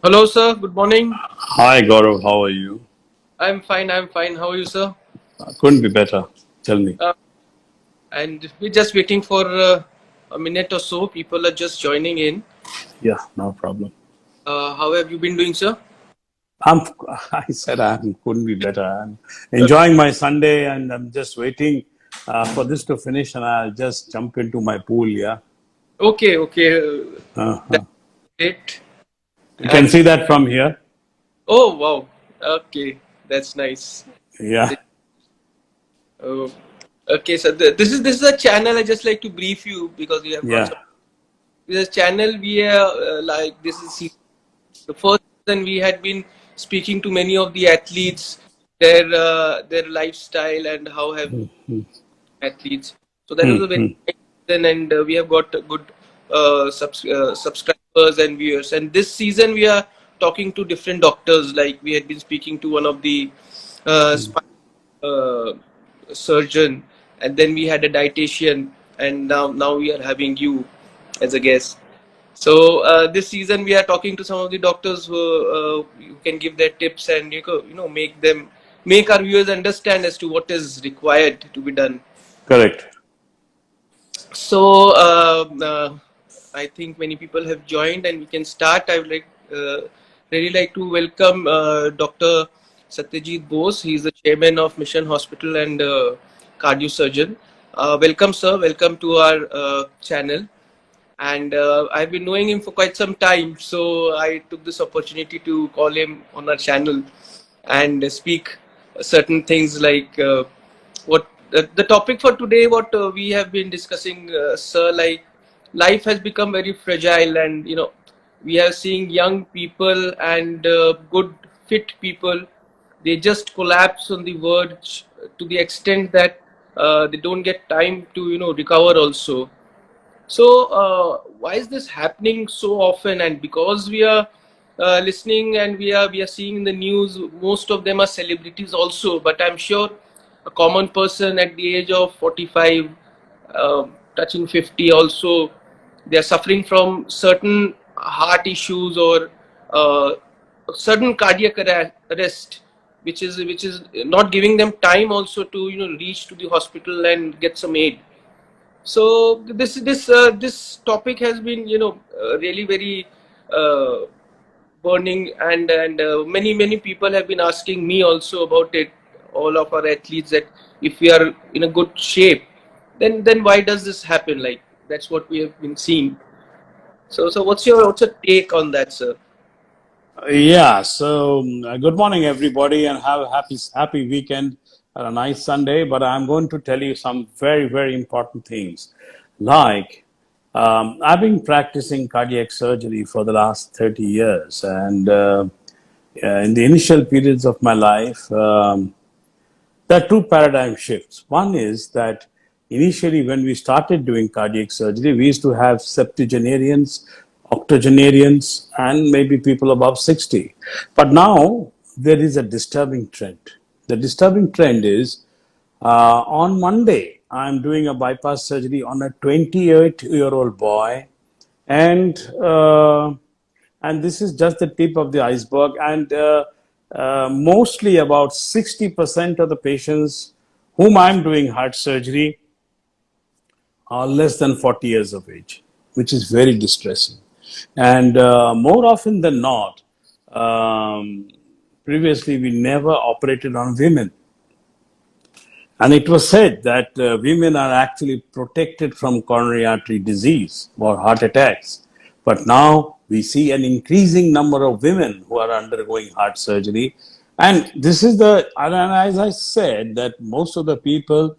Hello, sir. Good morning. Hi Gaurav, how are you? I'm fine. I'm fine. How are you, sir? Couldn't be better. Tell me. Uh, and we're just waiting for a minute or so. People are just joining in. Yeah, no problem. How have you been doing, sir? I'm, I said I couldn't be better. I'm enjoying my Sunday and I'm just waiting for this to finish and I'll just jump into my pool. Yeah. Okay, okay. Uh-huh. That's great. You can And see that from here. oh, wow. Okay, that's nice. Yeah. Uh, okay, so this is a channel. I just like to brief you because you have got Yeah. some. This channel we are like this is the first season we had been speaking to many of the athletes, their lifestyle and how have athletes. So that was a very Mm-hmm. nice season, and we have got good subscribers and viewers. And this season we are talking to different doctors. Like we had been speaking to one of the spine uh, surgeon, and then we had a dietitian, and now we are having you as a guest. So this season we are talking to some of the doctors who can give their tips and make our viewers understand as to what is required to be done. Correct. So I think many people have joined, and we can start. I would really like to welcome Dr. Satyajit Bose. He is the chairman of Mission Hospital and cardio surgeon. Welcome, sir. Welcome to our channel. And I've been knowing him for quite some time, so I took this opportunity to call him on our channel and speak certain things like what the topic for today. What we have been discussing, sir, like life has become very fragile, and we are seeing young people and good fit people. They just collapse on the verge to the extent that they don't get time to recover also. So, why is this happening so often? And because we are listening and we are seeing in the news, most of them are celebrities also. But I'm sure a common person at the age of 45, touching 50, also they are suffering from certain heart issues or uh, sudden cardiac arrest, which is not giving them time also to reach to the hospital and get some aid. So this topic has been really very uh, burning, and many people have been asking me also about it. All of our athletes, that if we are in a good shape, then why does this happen? Like that's what we have been seeing. So what's your take on that, sir? Yeah, so good morning, everybody, and have a happy weekend and a nice Sunday. But I'm going to tell you some very important things. Like, I've been practicing cardiac surgery for the last 30 years, and in the initial periods of my life, there are two paradigm shifts. One is that initially, when we started doing cardiac surgery, we used to have septuagenarians, octogenarians, and maybe people above 60. But now there is a disturbing trend. The disturbing trend is on Monday, I'm doing a bypass surgery on a 28-year-old boy, and uh, and this is just the tip of the iceberg. And mostly about 60% of the patients whom I'm doing heart surgery are less than 40 years of age, which is very distressing. And more often than not, um, previously we never operated on women. And it was said that women are actually protected from coronary artery disease or heart attacks. But now we see an increasing number of women who are undergoing heart surgery. And this is and as I said, that most of the people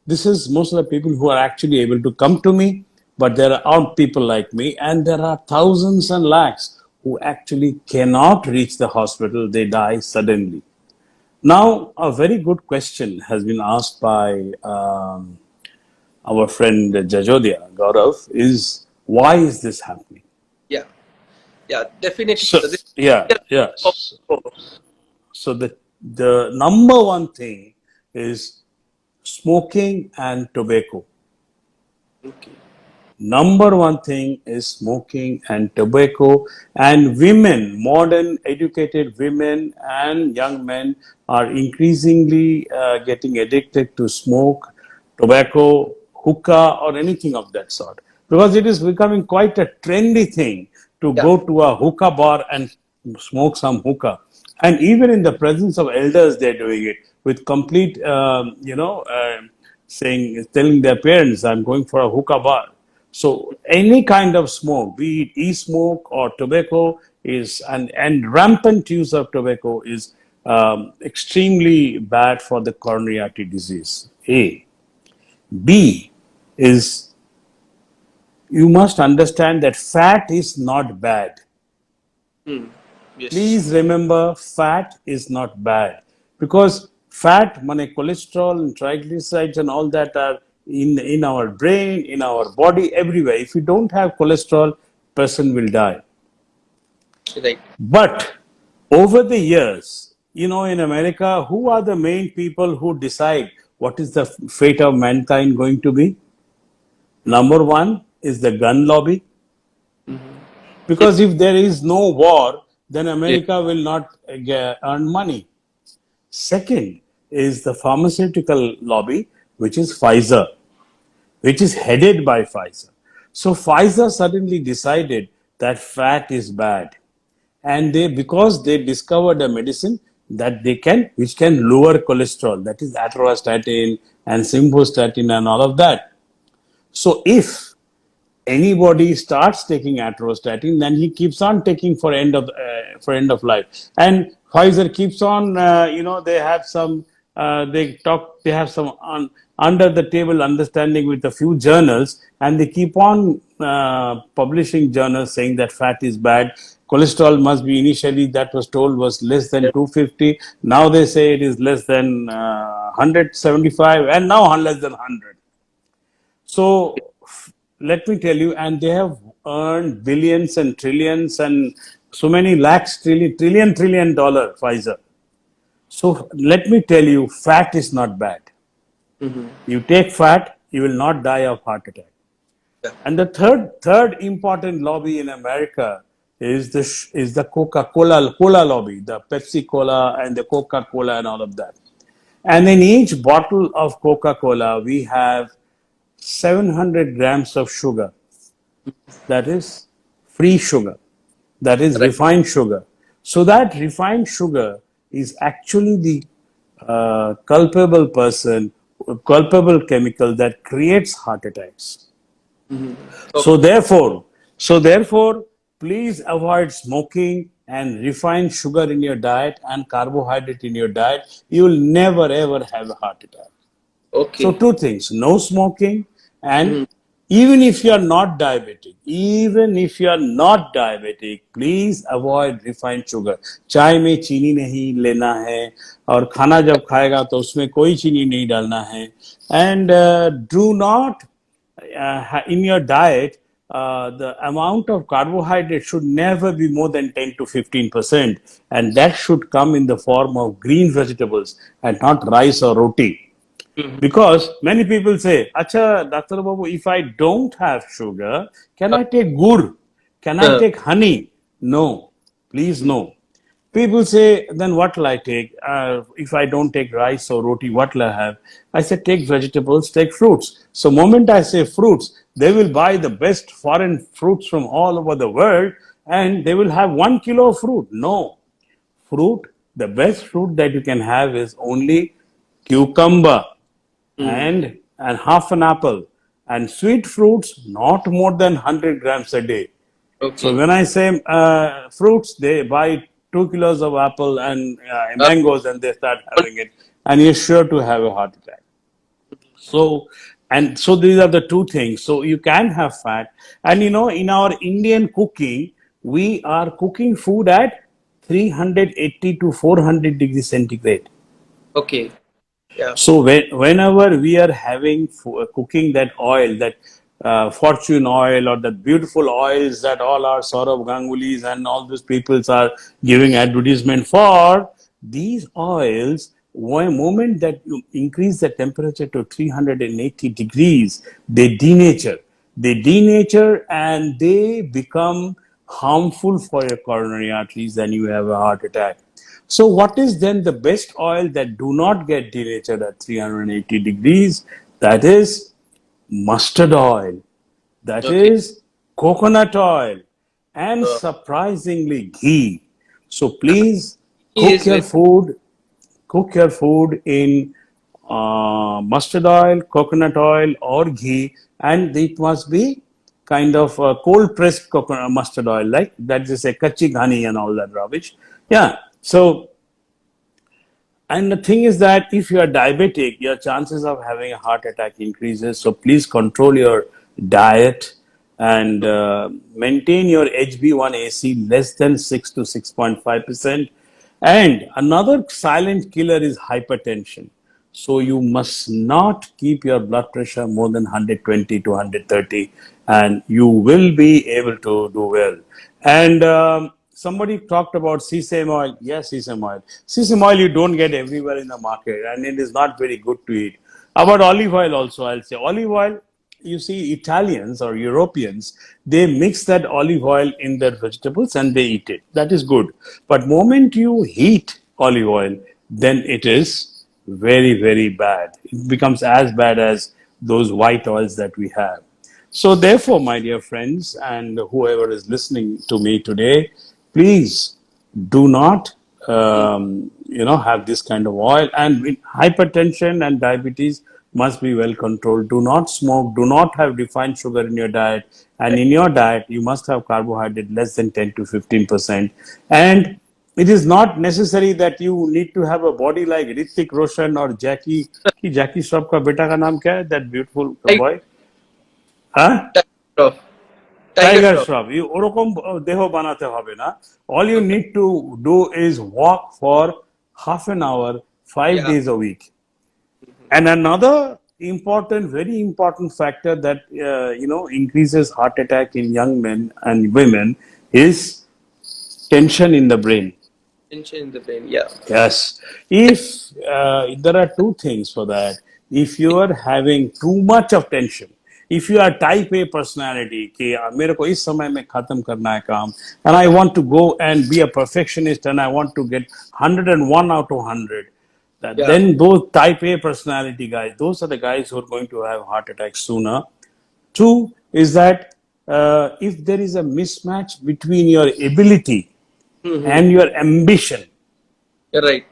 who are actually able to come to me, but there are people like me, and there are thousands and lakhs who actually cannot reach the hospital. They die suddenly. Now, a very good question has been asked by our friend Jajodia, Gaurav, is why is this happening? Yeah, yeah, definitely. So, So this yeah, yeah. So the number one thing is smoking and tobacco. okay. Number one thing is smoking and tobacco. And women, modern educated women and young men are increasingly getting addicted to smoke, tobacco, hookah, or anything of that sort. Because it is becoming quite a trendy thing to Yeah. go to a hookah bar and smoke some hookah. And even in the presence of elders, they're doing it with complete, telling their parents, I'm going for a hookah bar. So any kind of smoke, be it e-smoke or tobacco, and rampant use of tobacco is extremely bad for the coronary artery disease. A. B is, you must understand that fat is not bad. Hmm. Yes. Please remember, fat is not bad, because fat, money, cholesterol, and triglycerides, and all that are in our brain, in our body, everywhere. If you don't have cholesterol, person will die. Right. But over the years, in America, who are the main people who decide what is the fate of mankind going to be? Number one is the gun lobby, because if there is no war, then Yes. America will not earn money. Second is the pharmaceutical lobby, which is Pfizer, which is headed by Pfizer. So Pfizer suddenly decided that fat is bad, and because they discovered a medicine that which can lower cholesterol, that is atorvastatin and simvastatin and all of that. So if anybody starts taking atorvastatin, then he keeps on taking for end of life. And Pfizer keeps on, they have some, they have some under the table understanding with a few journals, and they keep on publishing journals saying that fat is bad. Cholesterol must be, initially that was told was less than 250. Now they say it is less than 175, and now less than 100. So let me tell you, and they have earned billions and trillions and so many lakhs, trillion dollar, Pfizer. So let me tell you, fat is not bad. Mm-hmm. You take fat, you will not die of heart attack. Yeah. And the third important lobby in America is the Coca-Cola lobby, the Pepsi Cola and the Coca-Cola and all of that. And in each bottle of Coca-Cola, we have 700 grams of sugar. That is free sugar. That is Right. refined sugar. So that refined sugar is actually the culpable chemical that creates heart attacks. Mm-hmm. So Okay. therefore, so therefore, please avoid smoking and refined sugar in your diet and carbohydrate in your diet. You will never ever have a heart attack. So Okay. two things: no smoking, and Mm-hmm. even if you are not diabetic, please avoid refined sugar. चाय में चीनी नहीं लेना है, और खाना जब खाएगा तो उसमें कोई चीनी नहीं डालना है. And do not in your diet, the amount of carbohydrate should never be more than 10 to 15%, and that should come in the form of green vegetables and not rice or roti. Mm-hmm. Because many people say, Acha, Dr. Babu, if I don't have sugar, can I take gur? Can I Uh, take honey? No, please no. People say, then what will I take? If I don't take rice or roti, what will I have? I said, take vegetables, take fruits. So, moment I say fruits, they will buy the best foreign fruits from all over the world, and they will have 1 kilo of fruit. No, fruit, the best fruit that you can have is only cucumber mm-hmm. and half an apple, and sweet fruits not more than 100 grams a day. So Okay. when I say fruits, they buy 2 kilos of apple and Uh, mangoes, and they start having it, and you're sure to have a heart attack. So, and so these are the two things. So you can have fat, and in our Indian cooking, we are cooking food at 380 to 400 degrees centigrade. okay. Yeah. So whenever we are having cooking that oil, that fortune oil, or that beautiful oils that all our Saurav Gangulis and all these peoples are giving advertisement for, these oils, one moment that you increase the temperature to 380 degrees, they denature. they denature and they become harmful for your coronary arteries, and you have a heart attack. So, what is then the best oil that do not get denatured at 380 degrees? That is mustard oil, that Okay. is coconut oil, and Uh, surprisingly ghee. So please he cook is your very food, in mustard oil, coconut oil, or ghee, and it must be kind of cold pressed coconut mustard oil, like that is a kachi ghani and all that rubbish. Yeah. So, and the thing is that if you are diabetic, your chances of having a heart attack increases. So please control your diet and maintain your HB1AC less than 6 to 6.5%. And another silent killer is hypertension. So you must not keep your blood pressure more than 120 to 130, and you will be able to do well. And somebody talked about sesame oil. Yes, sesame oil. Sesame oil you don't get everywhere in the market, and it is not very good to eat. About olive oil also, I'll say olive oil. You see, Italians or Europeans, they mix that olive oil in their vegetables and they eat it. That is good. But moment you heat olive oil, then it is very, very bad. It becomes as bad as those white oils that we have. So, therefore, my dear friends, and whoever is listening to me today, please do not, hmm, have this kind of oil. And hypertension and diabetes must be well controlled. Do not smoke. Do not have refined sugar in your diet. And right. in your diet, you must have carbohydrate less than 10 to 15%. And it is not necessary that you need to have a body like Hrithik Roshan or Jackie. Ki Jackie Shroff ka beta ka naam kya hai? That beautiful Tiger, boy. Huh? Tiger Shroff. Tiger Tiger Shroff. Shroff. You ওরকম দেহ বানাতে হবে না. All you need to do is walk for half an hour, five Yeah. days a week. And another important, very important factor that increases heart attack in young men and women is tension in the brain. Tension in the brain. Yeah. Yes. If there are two things for that. If you are having too much of tension, if you are type A personality, कि मेरे को इस समय में खत्म करना है काम, and I want to go and be a perfectionist and I want to get 101 out of 100, Yeah. then those type A personality guys, those are the guys who are going to have heart attacks sooner. Two is that if there is a mismatch between your ability Hmm. and your ambition, You're right.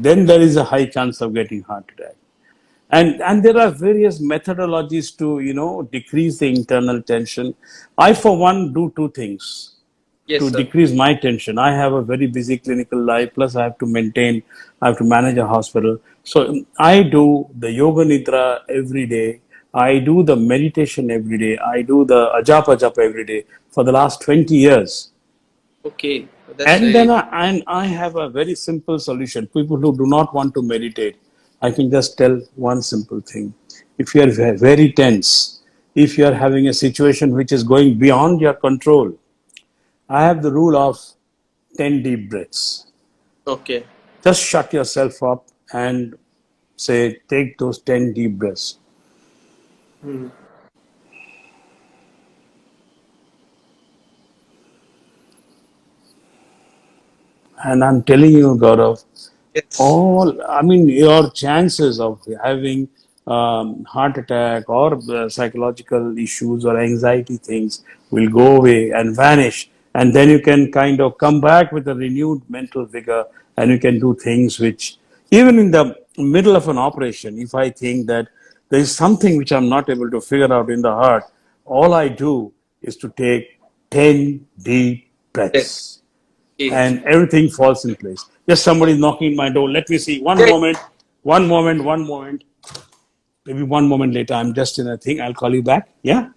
then there is a high chance of getting heart attack. And there are various methodologies to decrease the internal tension. I for one do two things Yes, to sir. decrease my tension. I have a very busy clinical life, plus I have to manage a hospital. So I do the yoga nidra every day. I do the meditation every day. I do the ajapa japa every day for the last 20 years. Okay. That's And really then I have a very simple solution. People who do not want to meditate, I can just tell one simple thing. If you are very tense, if you are having a situation which is going beyond your control, I have the rule of 10 deep breaths. okay. Just shut yourself up and say, take those 10 deep breaths. Hmm. And I'm telling you, Gaurav, Yes. your chances of having heart attack or psychological issues or anxiety things will go away and vanish. And then you can kind of come back with a renewed mental vigor, and you can do things which, even in the middle of an operation, if I think that there is something which I'm not able to figure out in the heart, all I do is to take 10 deep Yes. breaths Okay. and everything falls in place. Just somebody knocking my door. Let me see. One Yeah. moment. One moment. One moment. Maybe one moment later. I'm just in a thing. I'll call you back. Yeah.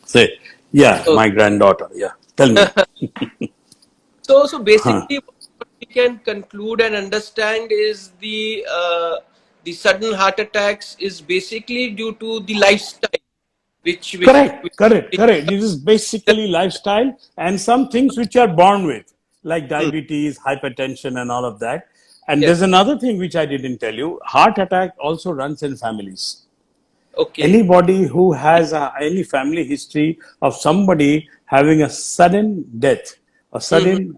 Say, yeah, So, my granddaughter. Yeah. Tell me. so Huh. basically, what we can conclude and understand is the sudden heart attacks is basically due to the lifestyle, Correct. Correct. which Correct. It is basically lifestyle and some things which are born with, like hmm, diabetes, hypertension, and all of that. And there's yes. another thing which I didn't tell you. Heart attack also runs in families. Okay. Anybody who has any family history of somebody having a sudden death or Hmm. sudden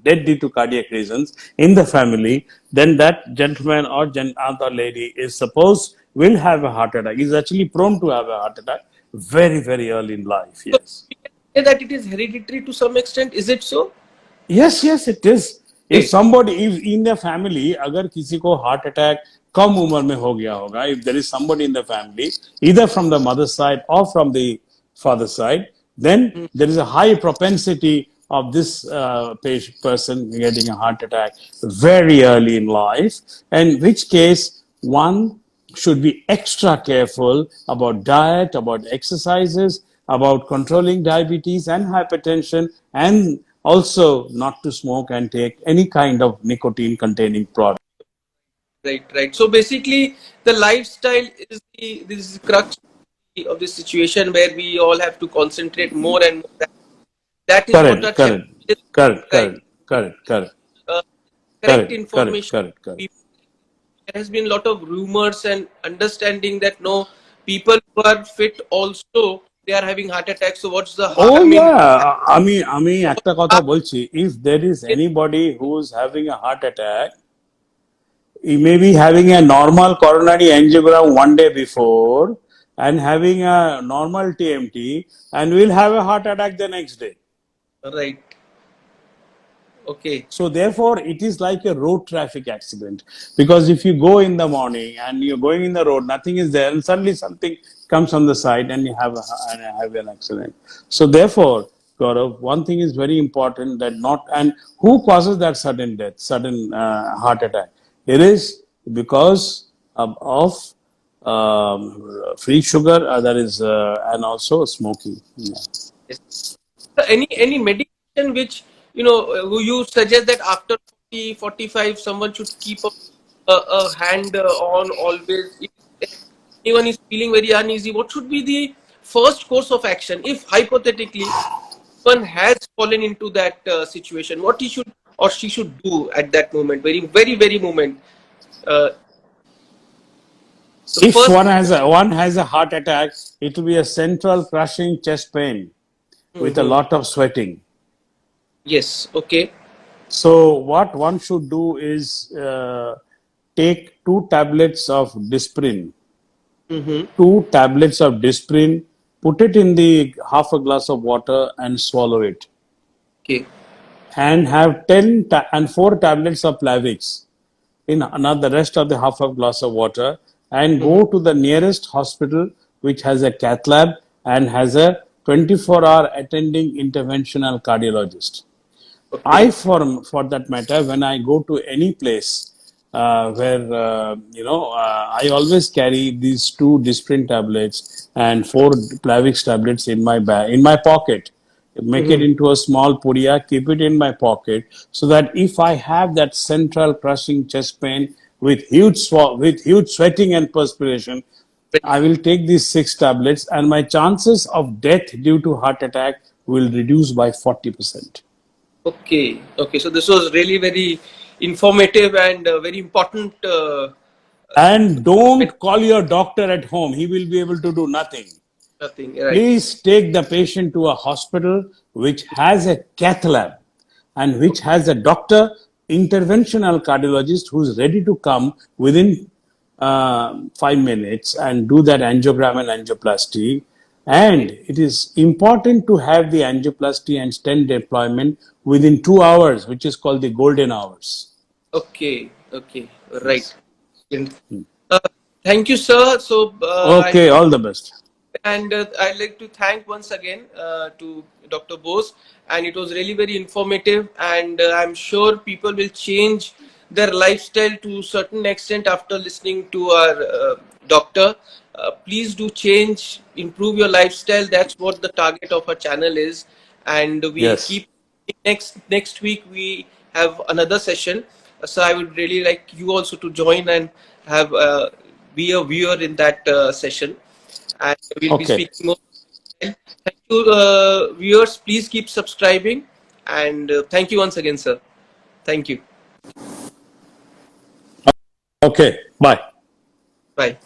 death due to cardiac reasons in the family, then that gentleman or other lady is supposed will have a heart attack. Is actually prone to have a heart attack very very early in life. So Yes. we can say that it is hereditary to some extent. Is it so? Yes, yes, it is. If Okay. somebody, if in the family, अगर किसी को heart attack कम उम्र में हो गया होगा, if there is somebody in the family, either from the mother side or from the father side, then Hmm. there is a high propensity of this person getting a heart attack very early in life, in which case one should be extra careful about diet, about exercises, about controlling diabetes and hypertension, and also not to smoke and take any kind of nicotine containing product. Right, right. So basically, the lifestyle is the this is crux of this situation where we all have to concentrate more and more. That is what our Correct, correct, challenge is, correct, right? correct, correct, correct, Uh, correct correct, correct, information. correct, correct. There has been a lot of rumors and understanding that no, people who are fit also they are having heart attacks. So what's the Oh I mean, yeah, আমি একটা কথা heart বলছি. If there is is anybody who is having a heart attack, he may be having a normal coronary angiogram one day before and having a normal TMT and will have a heart attack the next day. right. Okay. So therefore, it is like a road traffic accident because if you go in the morning and you're going in the road, nothing is there, and suddenly something comes on the side and you have an accident. So therefore, Gaurav, one thing is very important that not and who causes that sudden death, sudden heart attack? It is because of free sugar, that is, and also smoking. Yeah. Yes. Any medication which who you suggest that after 40, 45 someone should keep a hand on always if anyone is feeling very uneasy, what should be the first course of action if hypothetically one has fallen into that situation, what he should or she should do at that moment, very moment, uh, the If first. one has a heart attack, it will be a central crushing chest pain with a Mhm. lot of sweating. Yes, okay. So what one should do is take 2 tablets of Disprin, Mm-hmm. 2 tablets of Disprin, put it in the half a glass of water and swallow it, Okay. and have and 4 tablets of Plavix in another the rest of the half a glass of water, and Mm-hmm. go to the nearest hospital which has a cath lab and has a 24-hour attending interventional cardiologist. I, Okay. for that matter, when I go to any place where I always carry these 2 Disprin tablets and 4 Plavix tablets in my bag, in my pocket. Make it Mm-hmm. into a small pudiya, keep it in my pocket, so that if I have that central crushing chest pain with with huge sweating and perspiration, I will take these 6 tablets, and my chances of death due to heart attack will reduce by 40%. Okay, okay. So this was really very informative and very important. And don't call your doctor at home. He will be able to do nothing. Nothing, right? Please take the patient to a hospital which has a cath lab and which Okay, has a doctor, interventional cardiologist who's ready to come within 5 minutes and do that angiogram and angioplasty. And okay, it is important to have the angioplasty and stent deployment within 2 hours, which is called the golden hours. okay, okay. Right. Yes. And, uh, thank you, sir. So I Okay, all the best. and I'd like to thank once again to Dr. Bose, and it was really very informative. And I'm sure people will change their lifestyle to a certain extent after listening to our doctor. Please do change, improve your lifestyle. That's what the target of our channel is. And we Yes. keep next week we have another session. So I would really like you also to join and have be a viewer in that session, and we'll be Okay. speaking more. Thank you, viewers. Please keep subscribing, and thank you once again, sir. Thank you. Okay. Bye. Bye.